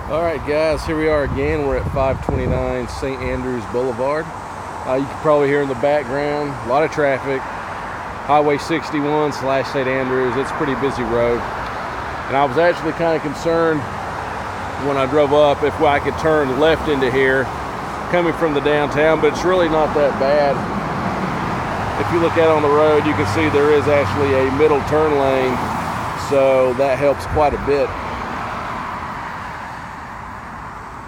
Alright guys, here we are again. We're at 529 St. Andrews Boulevard. You can probably hear in the background a lot of traffic. Highway 61 / St. Andrews. It's a pretty busy road. And I was actually kind of concerned when I drove up if I could turn left into here coming from the downtown, but it's really not that bad. If you look out on the road, you can see there is actually a middle turn lane, so that helps quite a bit.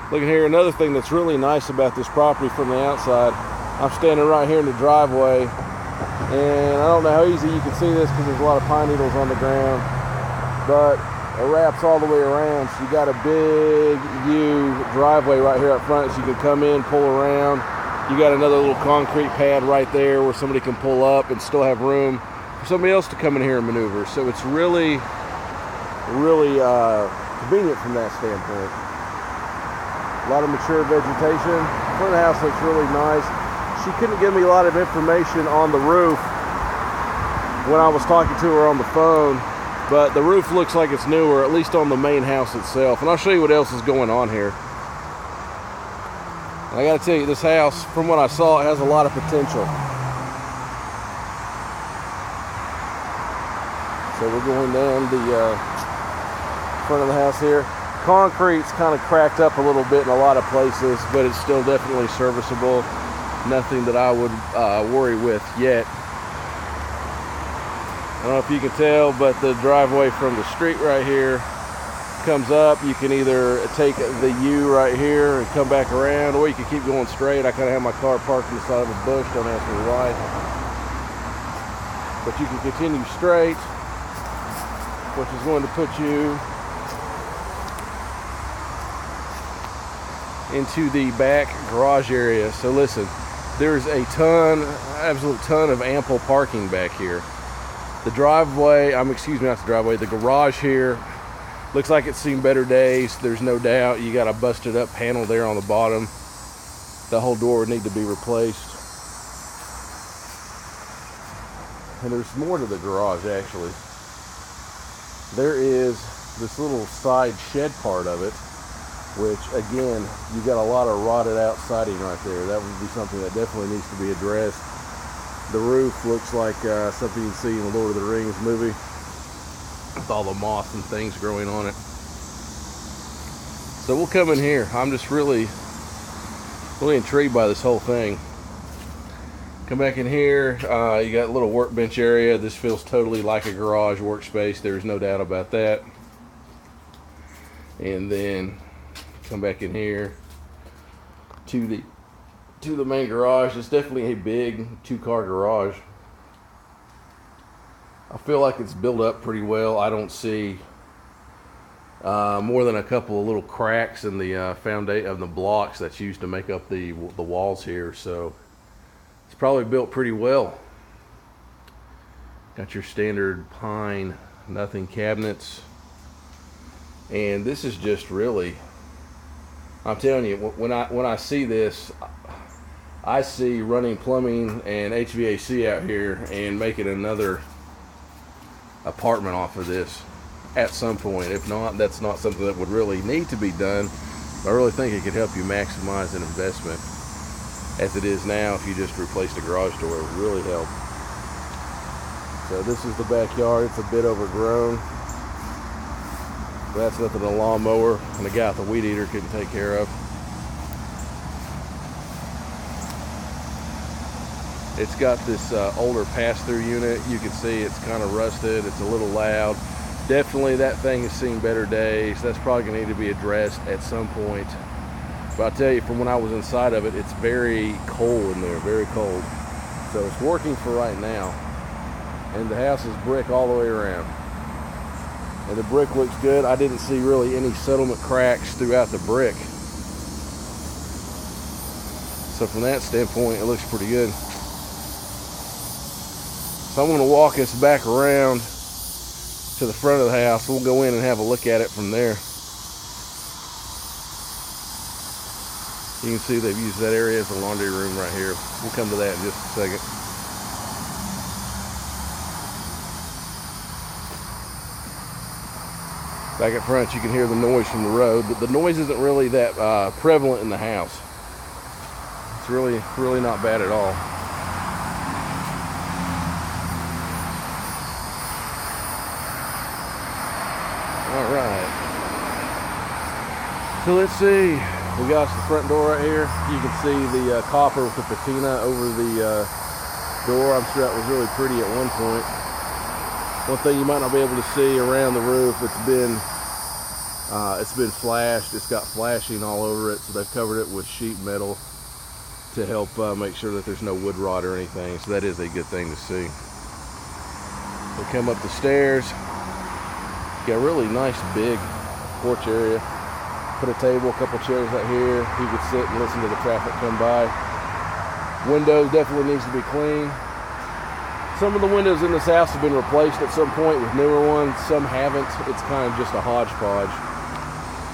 Look at here, another thing that's really nice about this property from the outside. I'm standing right here in the driveway, and I don't know how easy you can see this because there's a lot of pine needles on the ground, but it wraps all the way around. So you got a big view driveway right here up front, so you can come in, pull around. You got another little concrete pad right there where somebody can pull up and still have room for somebody else to come in here and maneuver. So it's really convenient from that standpoint. A lot of mature vegetation. The front of the house looks really nice. She couldn't give me a lot of information on the roof when I was talking to her on the phone, but the roof looks like it's newer, at least on the main house itself. And I'll show you what else is going on here. And I gotta tell you, this house, from what I saw, it has a lot of potential. So we're going down the front of the house here. Concrete's kind of cracked up a little bit in a lot of places, but it's still definitely serviceable. Nothing that I would worry with yet. I don't know if you can tell, but the driveway from the street right here comes up. You can either take the U right here and come back around, or you can keep going straight. I kind of have my car parked on the side of a bush, don't ask me why. But you can continue straight, which is going to put you into the back garage area. So listen, there's a absolute ton of ample parking back here. The driveway, the garage here looks like it's seen better days. There's no doubt. You got a busted up panel there on the bottom. The whole door would need to be replaced. And there's more to the garage actually. There is this little side shed part of it, which again, you got a lot of rotted out siding right there. That would be something that definitely needs to be addressed. The roof looks like something you see in the Lord of the Rings movie, with all the moss and things growing on it. So we'll come in here. I'm just really intrigued by this whole thing. Come back in here, you got a little workbench area. This feels totally like a garage workspace. There's no doubt about that. And then come back in here to the main garage. It's definitely a big 2-car garage. I feel like it's built up pretty well. I don't see more than a couple of little cracks in the foundation of the blocks that's used to make up the walls here. So it's probably built pretty well. Got your standard pine nothing cabinets, and this is just really, I'm telling you, when I see this, I see running plumbing and HVAC out here and making another apartment off of this at some point. If not, that's not something that would really need to be done. But I really think it could help you maximize an investment. As it is now, if you just replace the garage door, it would really help. So this is the backyard. It's a bit overgrown. That's nothing a lawnmower and a guy with a weed eater couldn't take care of. It's got this older pass-through unit. You can see it's kind of rusted. It's a little loud. Definitely that thing has seen better days. That's probably going to need to be addressed at some point. But I tell you, from when I was inside of it, it's very cold in there, very cold. So it's working for right now. And the house is brick all the way around. And the brick looks good. I didn't see really any settlement cracks throughout the brick. So from that standpoint, it looks pretty good. So I'm going to walk us back around to the front of the house. We'll go in and have a look at it from there. You can see they've used that area as a laundry room right here. We'll come to that in just a second. Back up front, you can hear the noise from the road, but the noise isn't really that prevalent in the house. It's really not bad at all. All right. So let's see. We got the front door right here. You can see the copper with the patina over the door. I'm sure that was really pretty at one point. One thing you might not be able to see around the roof, it's been flashed. It's got flashing all over it, so they've covered it with sheet metal to help make sure that there's no wood rot or anything. So that is a good thing to see. We come up the stairs. Got a really nice big porch area. Put a table, a couple chairs out here. You can sit and listen to the traffic come by. Windows definitely needs to be clean. Some of the windows in this house have been replaced at some point with newer ones. Some haven't. It's kind of just a hodgepodge.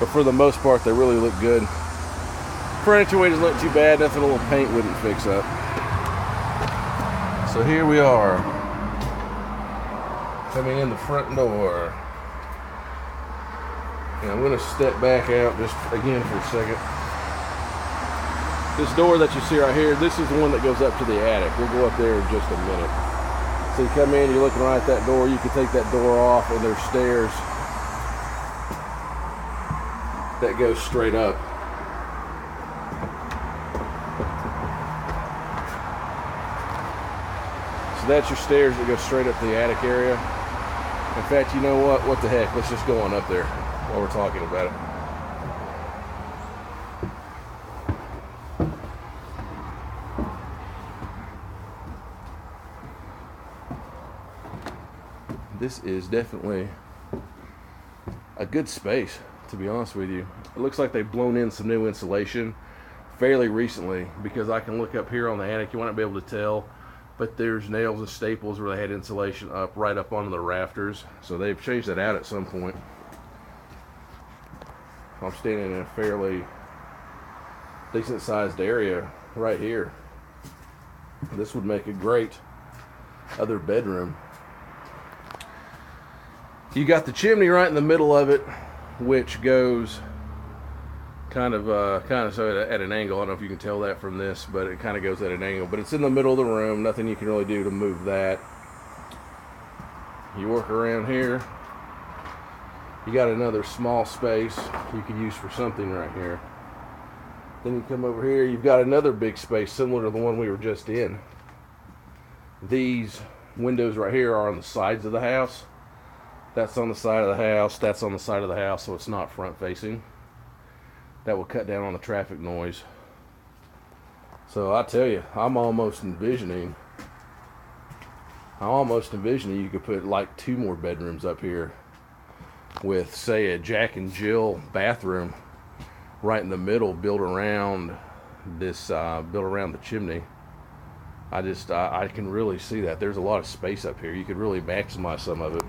But for the most part, they really look good. Furniture weight doesn't look too bad. Nothing a little paint wouldn't fix up. So here we are. Coming in the front door. And I'm going to step back out just again for a second. This door that you see right here, this is the one that goes up to the attic. We'll go up there in just a minute. So you come in, you're looking right at that door. You can take that door off, and there's stairs that go straight up. So that's your stairs that go straight up to the attic area. In fact, you know what? What the heck? Let's just go on up there while we're talking about it. This is definitely a good space, to be honest with you. It looks like they've blown in some new insulation fairly recently, because I can look up here on the attic. You won't be able to tell, but there's nails and staples where they had insulation up right up onto the rafters. So they've changed that out at some point. I'm standing in a fairly decent sized area right here. This would make a great other bedroom. You got the chimney right in the middle of it, which goes kind of so at an angle. I don't know if you can tell that from this, but it kind of goes at an angle. But it's in the middle of the room. Nothing you can really do to move that. You work around here. You got another small space you could use for something right here. Then you come over here. You've got another big space similar to the one we were just in. These windows right here are on the sides of the house. That's on the side of the house. That's on the side of the house, so it's not front facing. That will cut down on the traffic noise. So I tell you, I'm almost envisioning you could put like 2 more bedrooms up here with, say, a Jack and Jill bathroom right in the middle, built around the chimney. I can really see that. There's a lot of space up here. You could really maximize some of it.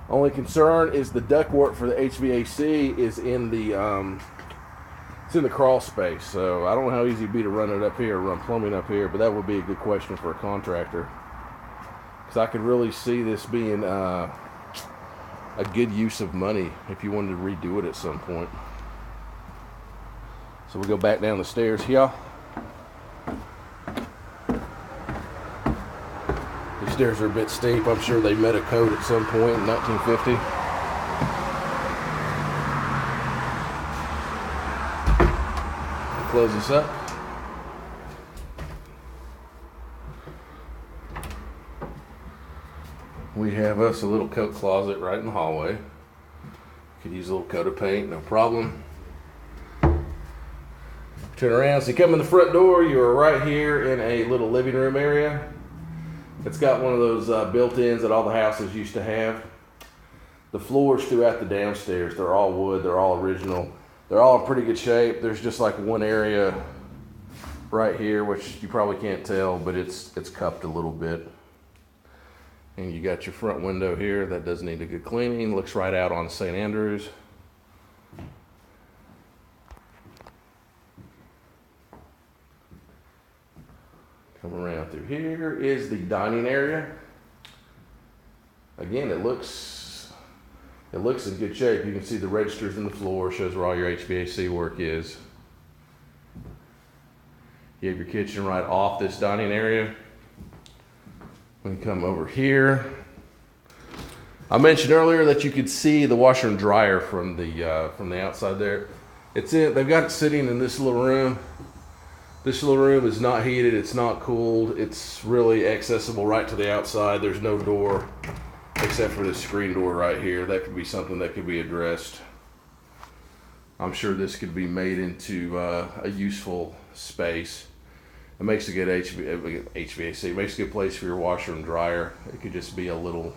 Only concern is the ductwork for the HVAC is in the crawl space. So I don't know how easy it'd be to run it up here, run plumbing up here, but that would be a good question for a contractor, because I could really see this being a good use of money if you wanted to redo it at some point. So we'll go back down the stairs here. These stairs are a bit steep. I'm sure they met a code at some point in 1950. Close this up. We have us a little coat closet right in the hallway. Could use a little coat of paint, no problem. Turn around, so you come in the front door, you are right here in a little living room area. It's got one of those built-ins that all the houses used to have. The floors throughout the downstairs, they're all wood, they're all original. They're all in pretty good shape. There's just like one area right here, which you probably can't tell, but it's cupped a little bit. And you got your front window here that does need a good cleaning. Looks right out on St. Andrews. Come around through here is the dining area. Again, it looks It looks in good shape. You can see the registers in the floor, shows where all your HVAC work is. You have your kitchen right off this dining area. We can come over here. I mentioned earlier that you could see the washer and dryer from the outside there. They've got it sitting in this little room. This little room is not heated, it's not cooled. It's really accessible right to the outside. There's no door except for this screen door right here. That could be something that could be addressed. I'm sure this could be made into a useful space. It makes a good HVAC. It makes a good place for your washer and dryer. It could just be a little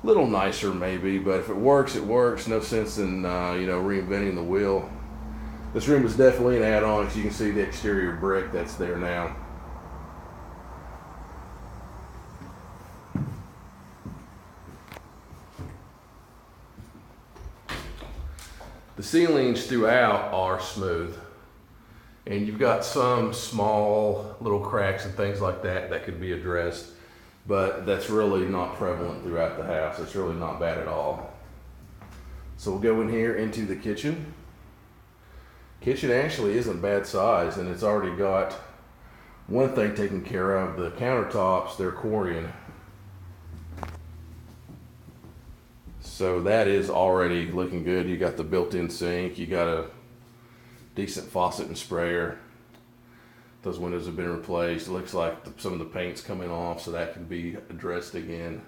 nicer maybe, but if it works, it works. No sense in reinventing the wheel. This room is definitely an add-on, because you can see the exterior brick that's there now. The ceilings throughout are smooth, and you've got some small little cracks and things like that that could be addressed, but that's really not prevalent throughout the house. It's really not bad at all. So we'll go in here into the kitchen. Kitchen actually isn't bad size, and it's already got one thing taken care of. The countertops, they're Corian. So that is already looking good. You got the built-in sink, you got a decent faucet and sprayer. Those windows have been replaced. It looks like some of the paint's coming off, so that can be addressed again.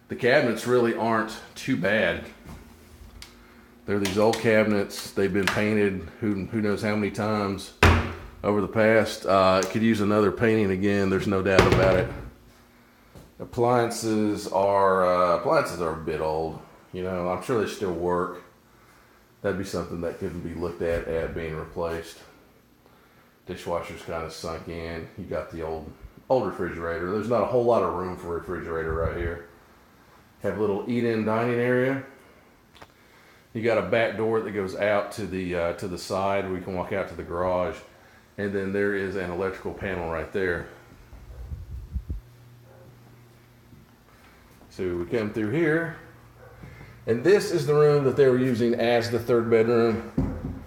The cabinets really aren't too bad. They're these old cabinets. They've been painted who knows how many times over the past. It could use another painting again, there's no doubt about it. Appliances are a bit old. I'm sure they still work. That'd be something that couldn't be looked at being replaced. Dishwasher's kind of sunk in. You got the old refrigerator. There's not a whole lot of room for a refrigerator right here. Have a little eat-in dining area. You got a back door that goes out to the side where you can walk out to the garage, and then there is an electrical panel right there. So we come through here, and this is the room that they were using as the third bedroom.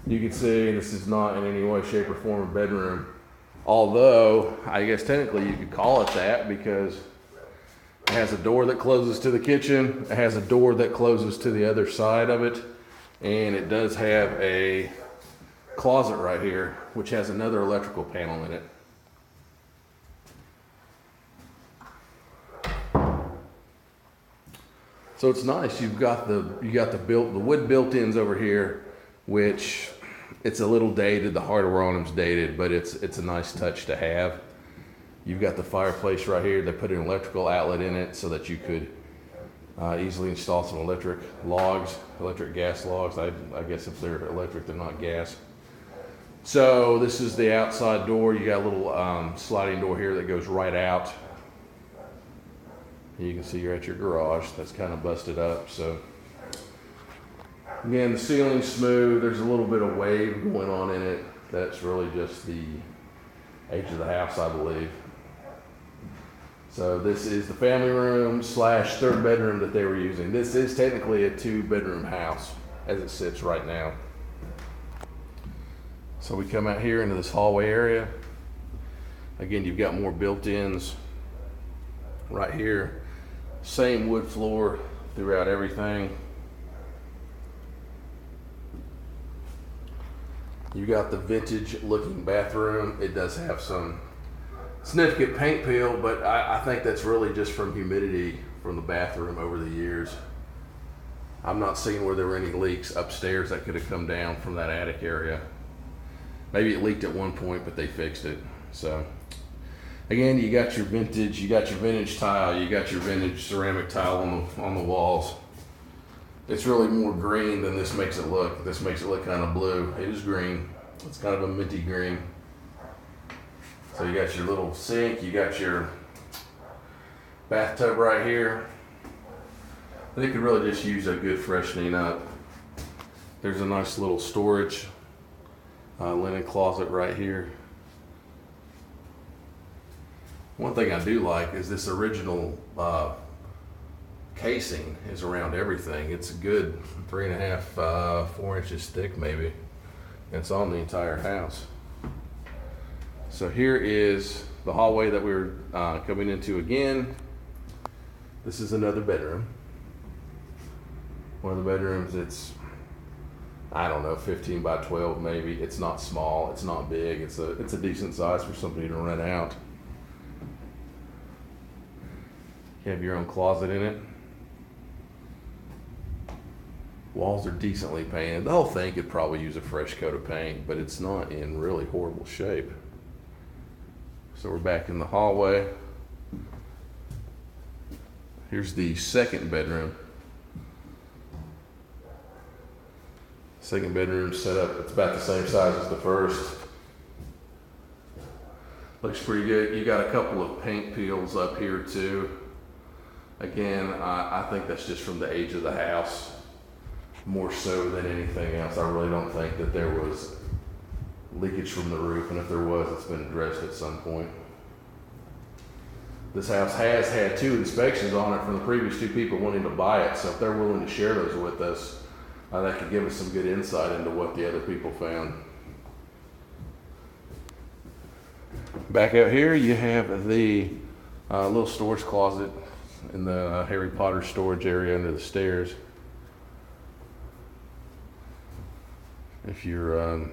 You can see this is not in any way, shape, or form a bedroom, although I guess technically you could call it that, because it has a door that closes to the kitchen, it has a door that closes to the other side of it, and it does have a closet right here which has another electrical panel in it. So it's nice. You got the wood built-ins over here, which it's a little dated. The hardware on them's dated, but it's a nice touch to have. You've got the fireplace right here. They put an electrical outlet in it so that you could easily install some electric gas logs. I guess if they're electric, they're not gas. So this is the outside door. You got a little sliding door here that goes right out. You can see you're at your garage. That's kind of busted up. So again, the ceiling's smooth. There's a little bit of wave going on in it. That's really just the age of the house, I believe. So this is the family room / third bedroom that they were using. This is technically a 2-bedroom house as it sits right now. So we come out here into this hallway area. Again, you've got more built-ins right here. Same wood floor throughout everything. You got the vintage looking bathroom. It does have some significant paint peel, but I think that's really just from humidity from the bathroom over the years. I'm not seeing where there were any leaks upstairs that could have come down from that attic area. Maybe it leaked at one point, but they fixed it. So again, you got your vintage tile, you got your vintage ceramic tile on the walls. It's really more green than this makes it look. This makes it look kind of blue. It is green. It's kind of a minty green. So you got your little sink, you got your bathtub right here. They could really just use a good freshening up. There's a nice little storage linen closet right here. One thing I do like is this original casing is around everything. It's a good 3.5, 4 inches thick maybe. It's on the entire house. So here is the hallway that we were coming into again. This is another bedroom. One of the bedrooms, it's, I don't know, 15 by 12 maybe. It's not small, it's not big. It's a decent size for somebody to rent out. You have your own closet in it. Walls are decently painted. The whole thing could probably use a fresh coat of paint, but it's not in really horrible shape. So we're back in the hallway. Here's the second bedroom. Second bedroom set up, it's about the same size as the first. Looks pretty good. You got a couple of paint peels up here too. Again, I think that's just from the age of the house, more so than anything else. I really don't think that there was leakage from the roof, and if there was, it's been addressed at some point. This house has had 2 inspections on it from the previous 2 people wanting to buy it, so if they're willing to share those with us, that could give us some good insight into what the other people found. Back out here, you have the little storage closet in the Harry Potter storage area under the stairs. If your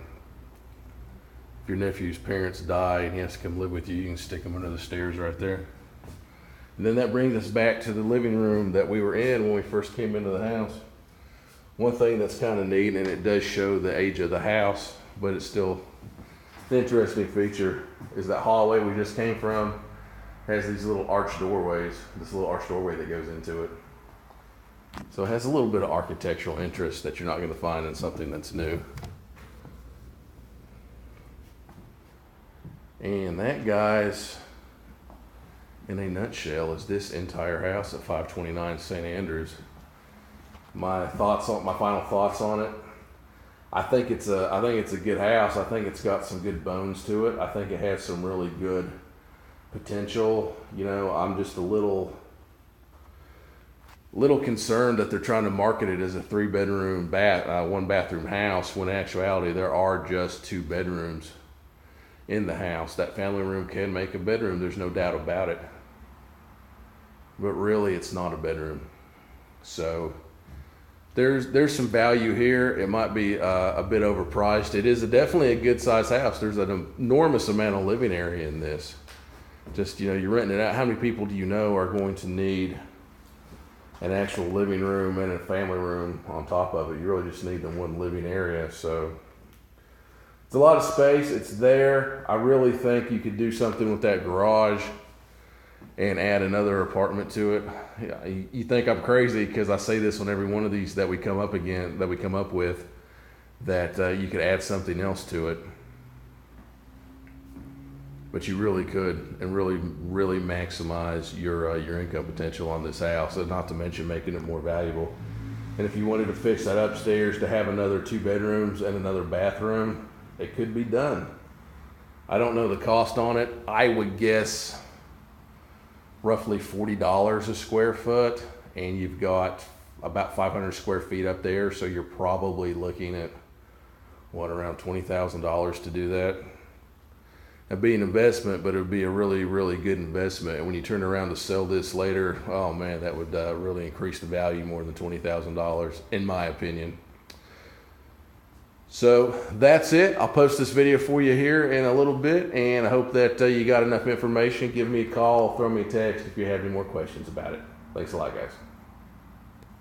nephew's parents die and he has to come live with you, you can stick him under the stairs right there. And then that brings us back to the living room that we were in when we first came into the house. One thing that's kind of neat, and it does show the age of the house, but it's still an interesting feature, is that hallway we just came from has these little arched doorways, this little arched doorway that goes into it. So it has a little bit of architectural interest that you're not going to find in something that's new. And that, guys, in a nutshell, is this entire house at 529 St. Andrews. My final thoughts on it. I think it's a good house. I think it's got some good bones to it. I think it has some really good potential. You know, I'm just a little concerned that they're trying to market it as a 3-bedroom, 1-bathroom house, when in actuality there are just 2 bedrooms in the house. That family room can make a bedroom, there's no doubt about it. But really, it's not a bedroom. So there's some value here. It might be a bit overpriced. It is definitely a good size house. There's an enormous amount of living area in this. Just, you know, you're renting it out. How many people do you know are going to need an actual living room and a family room on top of it? You really just need the one living area. So it's a lot of space. It's there. I really think you could do something with that garage and add another apartment to it. You think I'm crazy because I say this on every one of these that we come up with, that you could add something else to it. But you really could, and really maximize your income potential on this house, and not to mention making it more valuable. And if you wanted to fix that upstairs to have another 2 bedrooms and another bathroom, it could be done. I don't know the cost on it. I would guess roughly $40 a square foot, and you've got about 500 square feet up there, so you're probably looking at around $20,000 to do that. It'd be an investment, but it would be a really good investment. And when you turn around to sell this later, oh man, that would really increase the value more than $20,000, in my opinion. So that's it. I'll post this video for you here in a little bit, and I hope that you got enough information. Give me a call, throw me a text if you have any more questions about it. Thanks a lot, guys.